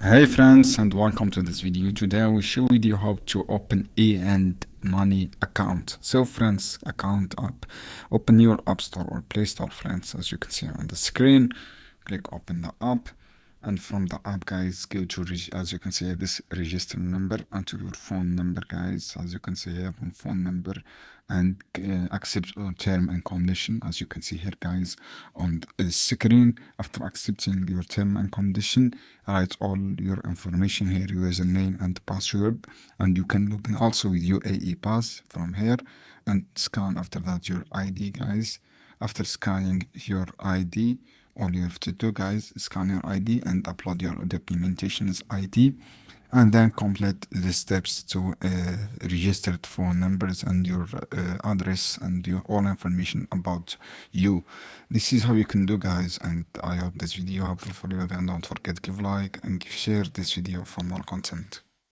Hey friends, and welcome to this video. Today I will show you how to open E and Money account. So friends, account app. Open your app store or play store, friends. As you can see on the screen, click open the app, and from the app, guys, go to as you can see here, this register number, enter your phone number, guys, as you can see here, on phone number, and accept term and condition, as you can see here, guys, on the screen. After accepting your term and condition, write all your information here, username and password, and you can log in also with UAE pass from here, and scan after that your ID, guys. After scanning your ID, all you have to do, guys, is scan your ID and upload your documentation's ID, and then complete the steps to registered phone numbers and your address and your all information about you. This is how you can do, guys, and I hope this video helpful for you. Then don't forget, give like and share this video for more content.